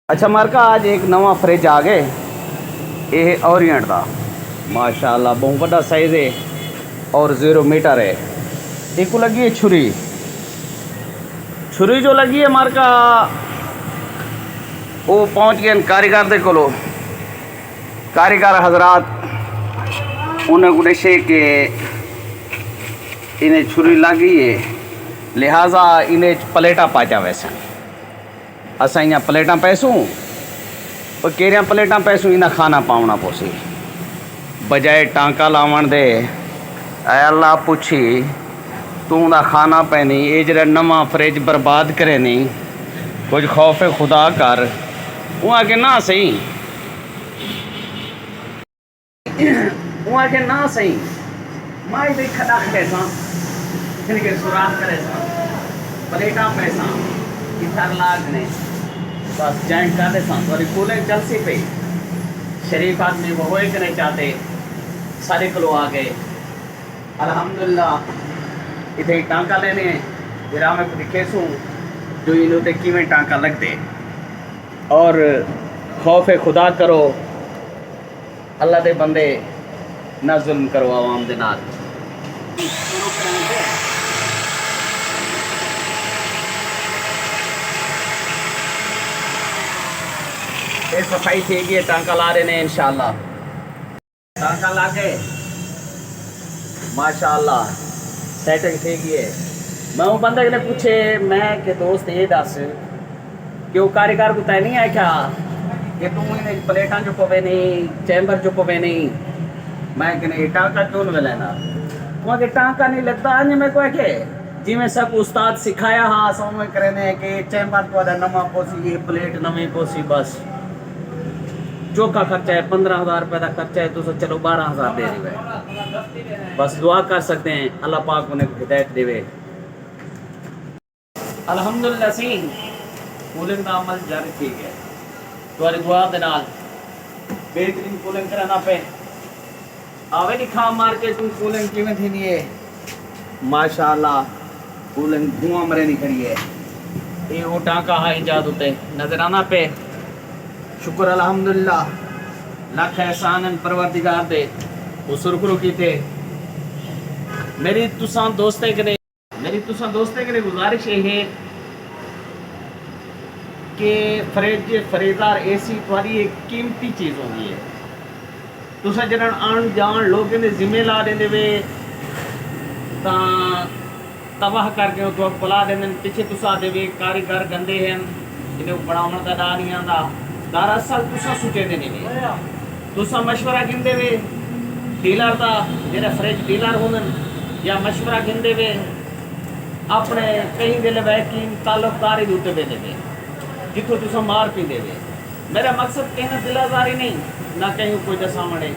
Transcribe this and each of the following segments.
اچھا مارکا آج ایک نواں فریج آ گئے یہ اورینٹ دا ماشاءاللہ بہت بڑا سائز ہے اور 0 میٹر ہے. ایک کو لگی ہے چھری جو لگی ہے مارکا وہ پہنچ گئے کاریگر دے کولو. کاریگر حضرات انہیں کو دشے کہ انہیں چھری لگی ہے لہٰذا انہیں پلیٹا پاچا ویسے اساں یہاں پلیٹاں پیسوں وہ کیریاں پلیٹاں پیسوں انہیں کھانا پاؤنا پوسی بجائے ٹانکا لاون دے. اے اللہ پوچھی تو دا کھانا پینی یہ جڑا نواں فریج برباد کرے نہیں کچھ خوف خدا کر وہ آگے نہ صحیح وہ آگے نہ صحیح مائی دے کھڑا کھڑے ساں پھر کے سراخ کرے ساں پلیٹاں پیساں اتھر لاگنے بس جائنٹ کر دے ساں تھوڑی کولنگ چل سی پئی. شریف آدمی وہ ہوئے کرنے چاہتے سارے کلو آ گئے الحمدللہ. اتنے ٹانکا لینے جرا میں کو دکھے سوں جو انہوں تے کیویں ٹانکا لگ دے اور خوف خدا کرو اللہ دے بندے نہ ظلم کرو عوام دے نال. یہ صفائی تھی گئی ٹانکا لا رہے ہیں انشاءاللہ. ٹانکا لا کے ماشاءاللہ سیٹنگ تھی گئی ہے. میں وہ بندے نے پوچھے میں کہ دوست یہ دس کہ وہ کاریگر کو طے نہیں ہے کیا کہ تم انہیں پلیٹاں جو پوے نہیں چیمبر جو پوے نہیں میں کہ نہیں ٹانکا کیوں نہیں لینا وہاں کہ ٹانکا نہیں لگتا ہے میں کوئی کہ جی میں سب استاد سکھایا ہاں سمجھ کرنے کہ چیمبر کو نواں پوسی یہ پلیٹ نویں پوسی بس جو کا خرچہ ہے 15,000 روپے کا خرچہ ہے تو چلو 12,000 دے رہے بس دعا کر سکتے ہیں اللہ پاک انہیں ہدایت دے. الحمدللہ سی کولنگ کا عمل جاری ٹھیک ہے تمہاری دعا دے نال بہترین کولنگ کرانا پہ آوے نہیں کھا مار کے تم کولنگ کیویں تھی نہیں ہے ماشاءاللہ کولنگ دھواں مرے نہیں کھڑی ہے. یہ وہ ٹانکا ہاں ایجاد ہوتے نظر آنا پہ شکر الحمدللہ لاکھ احسان پروردگار دے وہ سرخرو کیتے. میری تساں دوستے کے گزارش یہ ہے کہ فریج خریدار اے سی تھوڑی ایک قیمتی چیز ہوگی ہے تساں جنہاں آن جان لوگوں نے ذمہ لا دے وے تاں تباہ کر کے تو بلا دیں پیچھے تساں دے وے کاریگر گندے ہیں جنہیں بڑھاون کا ڈا نہیں آندا دراصل تساں سوچے دے نہیں وے تساں مشورہ گھندے وے ڈیلر دا جڑا فریج ڈیلر ہوندن یا مشورہ گھندے وے اپنے کہیں دے لے کی تعلق داری دوتے دے دے جتوں تساں مار پی دے. میرا مقصد کہیں دل آزاری نہیں نہ کہیں کوئی دسا مڑے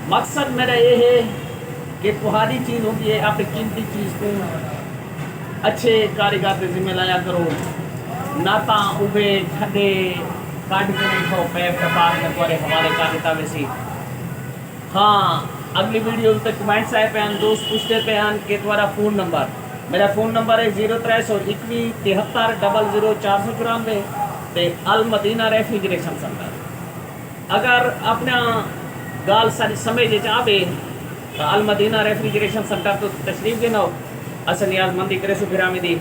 مقصد میرا یہ ہے کہ تمہاری چیز ہوتی ہے اپنی قیمتی چیز کو اچھے کاریگر کے ذمہ لایا کرو نہ تاں اوبے کھڈے کاٹ کے نہیں کھو پیپ کے بعد میں تمہارے حوالے کر دیتا ویسی. ہاں اگلی ویڈیو تک کمنٹس آئے پہ دوست پوچھتے پہ کہ تمہارا فون نمبر میرا فون نمبر ہے 0321 73 00 494 تے المدینہ ریفریجریشن سینٹر. اگر اپنا گال ساری سمجھ چاہے تو المدینہ ریفریجریشن سینٹر تو تشریف دینا ہو اصل نیاز مندی کرے سو پھر دی